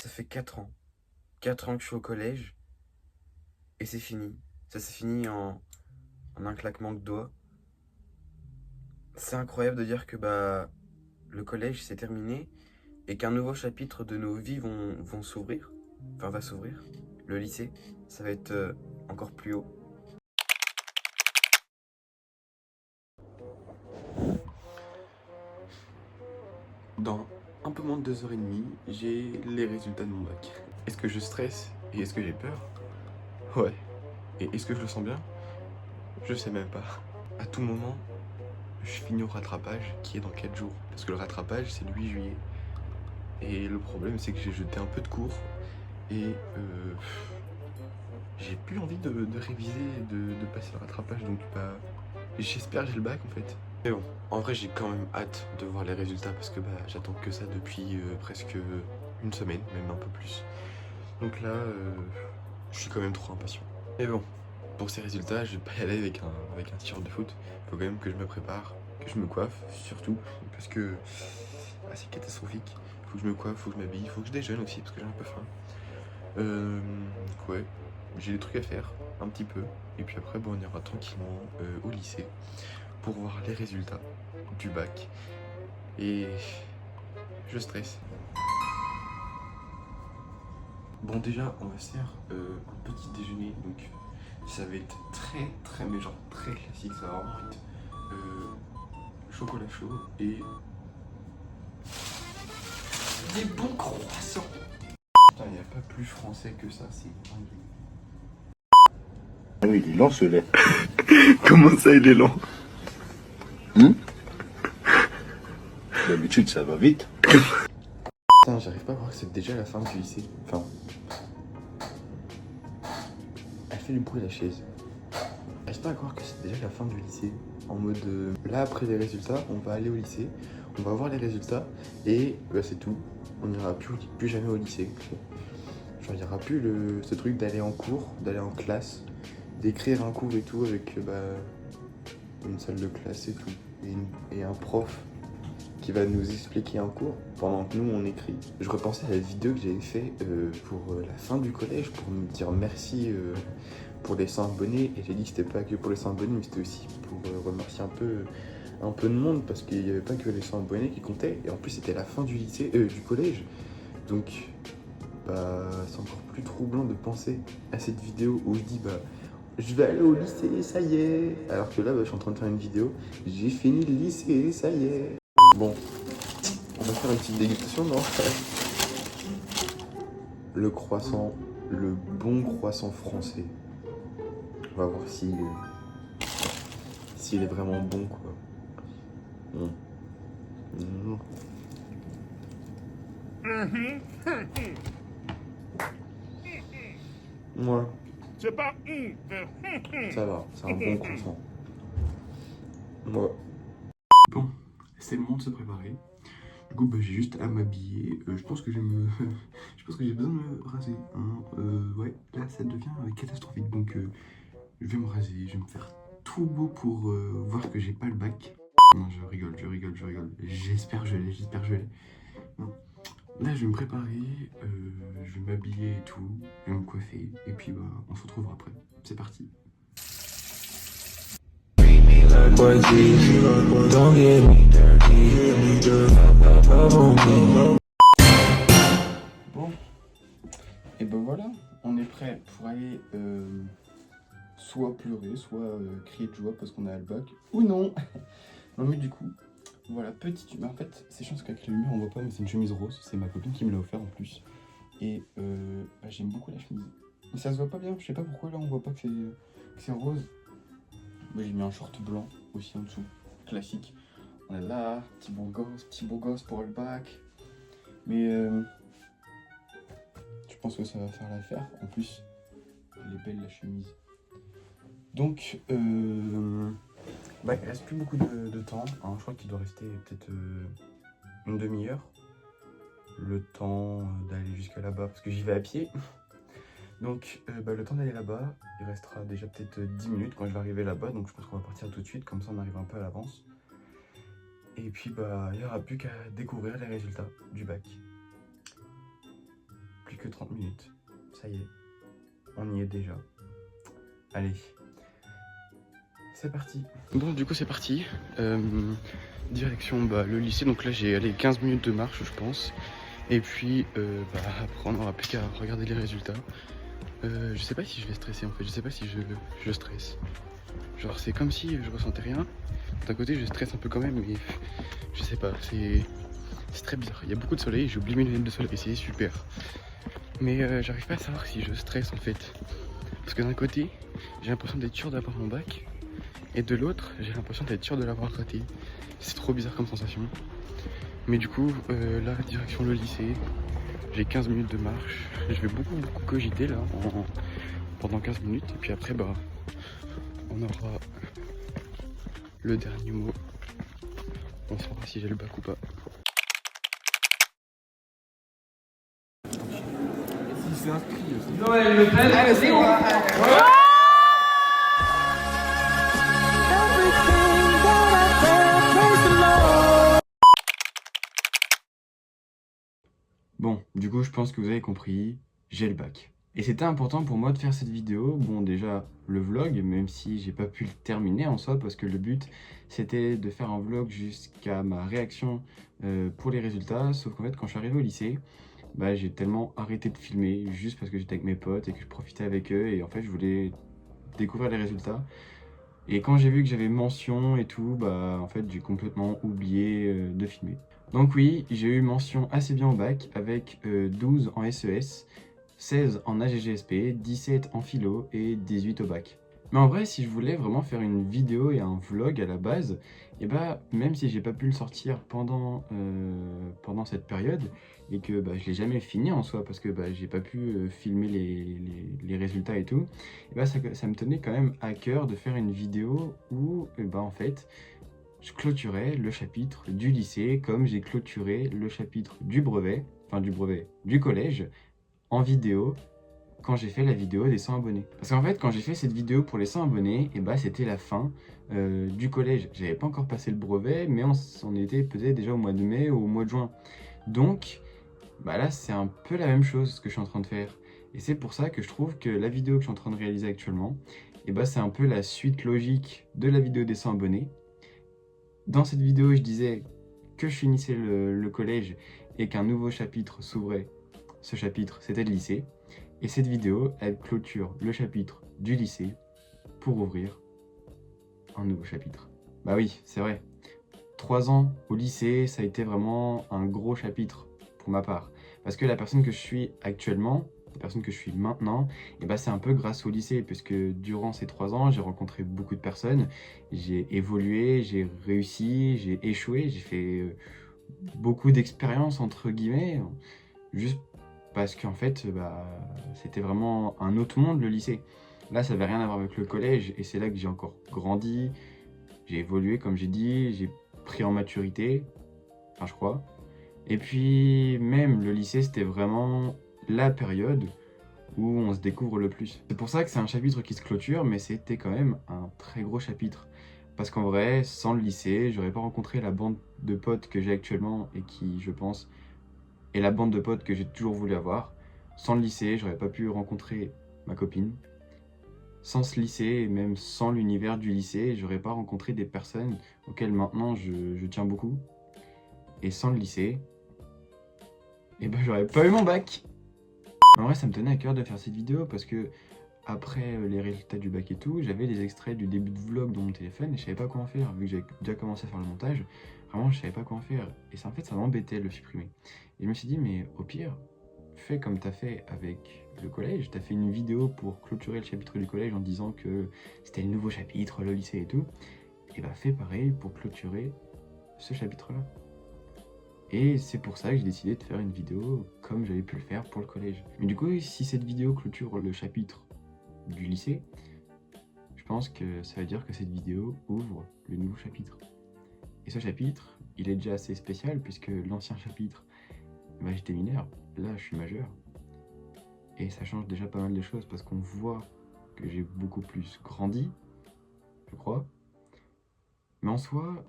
Ça fait 4 ans. 4 ans que je suis au collège et c'est fini. Ça s'est fini en un claquement de doigts. C'est incroyable de dire que le collège c'est terminé et qu'un nouveau chapitre de nos vies vont s'ouvrir. Enfin va s'ouvrir. Le lycée, ça va être encore plus haut. Dans un peu moins de 2h30, j'ai les résultats de mon bac. Est-ce que je stresse et est-ce que j'ai peur? Ouais. Et est-ce que je le sens bien? Je sais même pas. À tout moment, je finis au rattrapage qui est dans 4 jours. Parce que le rattrapage, c'est le 8 juillet. Et le problème, c'est que j'ai jeté un peu de cours. Et j'ai plus envie de réviser, de passer le rattrapage. Donc j'espère que j'ai le bac en fait. Mais bon, en vrai, j'ai quand même hâte de voir les résultats. Parce que j'attends que ça depuis presque une semaine, même un peu plus. Donc là, je suis quand même trop impatient. Mais bon, pour ces résultats, je vais pas y aller avec un t-shirt de foot. Il faut quand même que je me prépare, que je me coiffe, surtout, parce que c'est catastrophique. Il faut que je me coiffe, il faut que je m'habille, il faut que je déjeune aussi, parce que j'ai un peu faim. Donc ouais, j'ai des trucs à faire, un petit peu. Et puis après, on ira tranquillement au lycée pour voir les résultats du bac. Et je stresse. Bon déjà, on va se faire un petit déjeuner, donc ça va être très, mais genre très classique, ça va vraiment être chocolat chaud et des bons croissants. Putain, il n'y a pas plus français que ça, c'est dingue. Ah oui, il est lent ce lait. Comment ça, il est lent? D'habitude, ça va vite. Putain, j'arrive pas à croire que c'est déjà la fin du lycée. Enfin, elle fait du bruit la chaise. J'arrive pas à croire que c'est déjà la fin du lycée. En mode, là après les résultats, on va aller au lycée, on va voir les résultats et c'est tout. On n'ira plus jamais au lycée. Genre, il n'y aura plus ce truc d'aller en cours, d'aller en classe, d'écrire un cours et tout avec une salle de classe et tout. Et un prof qui va nous expliquer un cours pendant que nous on écrit. Je repensais à la vidéo que j'avais fait pour la fin du collège pour me dire merci pour les 100 abonnés. Et j'ai dit que c'était pas que pour les 100 abonnés, mais c'était aussi pour remercier un peu de monde parce qu'il n'y avait pas que les 100 abonnés qui comptaient. Et en plus, c'était la fin du lycée, du collège. Donc, c'est encore plus troublant de penser à cette vidéo où je dis, je vais aller au lycée, ça y est. Alors que là, je suis en train de faire une vidéo. J'ai fini le lycée, ça y est. Bon, on va faire une petite dégustation, non? Le croissant, le bon croissant français. On va voir s'il est vraiment bon, quoi. Ouais, C'est pas ça va, c'est un bon croissant. Ouais. Bon, c'est le moment de se préparer. Du coup, j'ai juste à m'habiller. Je pense que je pense que j'ai besoin de me raser. Hein. Ouais, là, ça devient catastrophique. Donc, je vais me raser. Je vais me faire tout beau pour voir que j'ai pas le bac. Non, je rigole. J'espère que je l'ai. Bon. Là, je vais me préparer. Je vais m'habiller et tout. Je vais me coiffer. Et puis, on se retrouvera après. C'est parti. Bon, et voilà, on est prêt pour aller soit pleurer, soit crier de joie parce qu'on a le bac, ou non. Non mais du coup, voilà, petite... en fait, c'est chance qu'avec la lumière on voit pas, mais c'est une chemise rose, c'est ma copine qui me l'a offert en plus. Et j'aime beaucoup la chemise. Mais ça se voit pas bien, je sais pas pourquoi là on voit pas que c'est rose. Moi j'ai mis un short blanc aussi en dessous, classique. On est là, petit beau gosse pour le bac. Mais je pense que ça va faire l'affaire. En plus, elle est belle la chemise. Donc, il reste plus beaucoup de temps. Hein. Je crois qu'il doit rester peut-être une demi-heure. Le temps d'aller jusqu'à là-bas, parce que j'y vais à pied. Donc, le temps d'aller là-bas, il restera déjà peut-être 10 minutes quand je vais arriver là-bas. Donc, je pense qu'on va partir tout de suite, comme ça on arrive un peu à l'avance. Et puis, il n'y aura plus qu'à découvrir les résultats du bac. que 30 minutes. Ça y est, on y est déjà. Allez, c'est parti. Bon, du coup, c'est parti. Direction le lycée. Donc là, j'ai 15 minutes de marche, je pense. Et puis, après, on n'aura plus qu'à regarder les résultats. Je sais pas si je vais stresser en fait. Je sais pas si je stresse. Genre, c'est comme si je ressentais rien. D'un côté, je stresse un peu quand même, mais je sais pas. C'est très bizarre. Il y a beaucoup de soleil. J'ai oublié mes lunettes de soleil et c'est super. Mais j'arrive pas à savoir si je stresse en fait. Parce que d'un côté, j'ai l'impression d'être sûr d'avoir mon bac. Et de l'autre, j'ai l'impression d'être sûr de l'avoir raté. C'est trop bizarre comme sensation. Mais du coup, là, direction le lycée. J'ai 15 minutes de marche. Je vais beaucoup cogiter là pendant 15 minutes. Et puis après, on aura le dernier mot. On saura si j'ai le bac ou pas. Si c'est inscrit aussi. Noël Le Pen. Allez, c'est bon. Bon, du coup, je pense que vous avez compris, j'ai le bac. Et c'était important pour moi de faire cette vidéo. Bon, déjà, le vlog, même si j'ai pas pu le terminer en soi, parce que le but, c'était de faire un vlog jusqu'à ma réaction pour les résultats. Sauf qu'en fait, quand je suis arrivé au lycée, j'ai tellement arrêté de filmer, juste parce que j'étais avec mes potes et que je profitais avec eux. Et en fait, je voulais découvrir les résultats. Et quand j'ai vu que j'avais mention et tout, en fait, j'ai complètement oublié de filmer. Donc oui, j'ai eu mention assez bien au bac avec 12 en SES, 16 en AGGSP, 17 en philo et 18 au bac. Mais en vrai, si je voulais vraiment faire une vidéo et un vlog à la base, même si j'ai pas pu le sortir pendant cette période et que je l'ai jamais fini en soi parce que j'ai pas pu filmer les résultats et tout, ça me tenait quand même à cœur de faire une vidéo où en fait je clôturais le chapitre du lycée comme j'ai clôturé le chapitre du brevet, du collège en vidéo quand j'ai fait la vidéo des 100 abonnés. Parce qu'en fait, quand j'ai fait cette vidéo pour les 100 abonnés, c'était la fin du collège. J'avais pas encore passé le brevet, mais on était peut-être déjà au mois de mai ou au mois de juin. Donc, là, c'est un peu la même chose ce que je suis en train de faire. Et c'est pour ça que je trouve que la vidéo que je suis en train de réaliser actuellement, c'est un peu la suite logique de la vidéo des 100 abonnés. Dans cette vidéo, je disais que je finissais le collège et qu'un nouveau chapitre s'ouvrait. Ce chapitre, c'était le lycée. Et cette vidéo, elle clôture le chapitre du lycée pour ouvrir un nouveau chapitre. Bah oui, c'est vrai. 3 ans au lycée, ça a été vraiment un gros chapitre pour ma part. Parce que la personne que je suis actuellement, la personne que je suis maintenant, c'est un peu grâce au lycée, puisque durant ces 3 ans, j'ai rencontré beaucoup de personnes, j'ai évolué, j'ai réussi, j'ai échoué, j'ai fait beaucoup d'expériences entre guillemets, juste parce qu'en fait, c'était vraiment un autre monde le lycée. Là, ça n'avait rien à voir avec le collège, et c'est là que j'ai encore grandi, j'ai évolué comme j'ai dit, j'ai pris en maturité, enfin je crois. Et puis même le lycée, c'était vraiment la période où on se découvre le plus. C'est pour ça que c'est un chapitre qui se clôture, mais c'était quand même un très gros chapitre. Parce qu'en vrai, sans le lycée, j'aurais pas rencontré la bande de potes que j'ai actuellement et qui, je pense, est la bande de potes que j'ai toujours voulu avoir. Sans le lycée, j'aurais pas pu rencontrer ma copine. Sans ce lycée, et même sans l'univers du lycée, j'aurais pas rencontré des personnes auxquelles maintenant je tiens beaucoup. Et sans le lycée, j'aurais pas eu mon bac. En vrai, ça me tenait à cœur de faire cette vidéo parce que après les résultats du bac et tout, j'avais des extraits du début de vlog dans mon téléphone et je savais pas quoi en faire. Vu que j'avais déjà commencé à faire le montage, vraiment je savais pas quoi en faire. Et ça, en fait, ça m'embêtait de le supprimer. Et je me suis dit, mais au pire, fais comme t'as fait avec le collège. T'as fait une vidéo pour clôturer le chapitre du collège en disant que c'était le nouveau chapitre, le lycée et tout. Et fais pareil pour clôturer ce chapitre-là. Et c'est pour ça que j'ai décidé de faire une vidéo comme j'avais pu le faire pour le collège. Mais du coup, si cette vidéo clôture le chapitre du lycée, je pense que ça veut dire que cette vidéo ouvre le nouveau chapitre. Et ce chapitre, il est déjà assez spécial puisque l'ancien chapitre, j'étais mineur, là je suis majeur. Et ça change déjà pas mal de choses parce qu'on voit que j'ai beaucoup plus grandi, je crois. Mais en soi,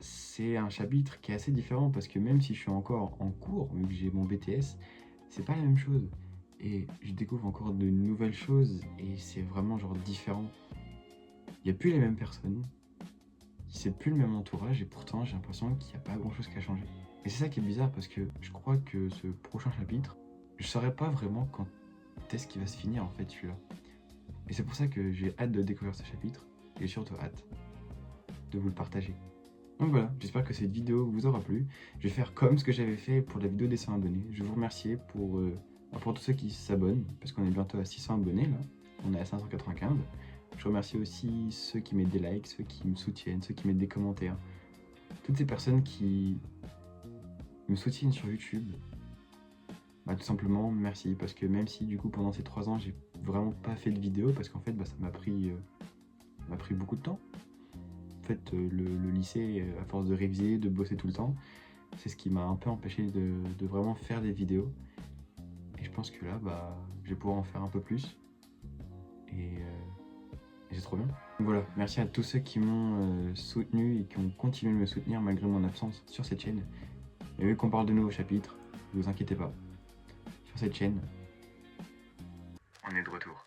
c'est un chapitre qui est assez différent parce que même si je suis encore en cours, vu que j'ai mon BTS, c'est pas la même chose. Et je découvre encore de nouvelles choses et c'est vraiment genre différent. Il n'y a plus les mêmes personnes, c'est plus le même entourage et pourtant j'ai l'impression qu'il n'y a pas grand chose qui a changé. Et c'est ça qui est bizarre parce que je crois que ce prochain chapitre, je saurais pas vraiment quand est-ce qu'il va se finir en fait celui-là. Et c'est pour ça que j'ai hâte de découvrir ce chapitre et surtout hâte de vous le partager. Donc voilà, j'espère que cette vidéo vous aura plu. Je vais faire comme ce que j'avais fait pour la vidéo des 100 abonnés. Je vais vous remercier pour tous ceux qui s'abonnent, parce qu'on est bientôt à 600 abonnés là. On est à 595. Je remercie aussi ceux qui mettent des likes, ceux qui me soutiennent, ceux qui mettent des commentaires. Toutes ces personnes qui me soutiennent sur YouTube. Bah, tout simplement merci, parce que même si du coup pendant ces 3 ans j'ai vraiment pas fait de vidéo, parce qu'en fait ça m'a pris beaucoup de temps. En fait le lycée, à force de réviser, de bosser tout le temps, c'est ce qui m'a un peu empêché de vraiment faire des vidéos. Et je pense que là je vais pouvoir en faire un peu plus. Et c'est trop bien. Donc voilà, merci à tous ceux qui m'ont soutenu et qui ont continué de me soutenir malgré mon absence sur cette chaîne. Et vu qu'on parle de nouveaux chapitres, ne vous inquiétez pas. Sur cette chaîne, on est de retour.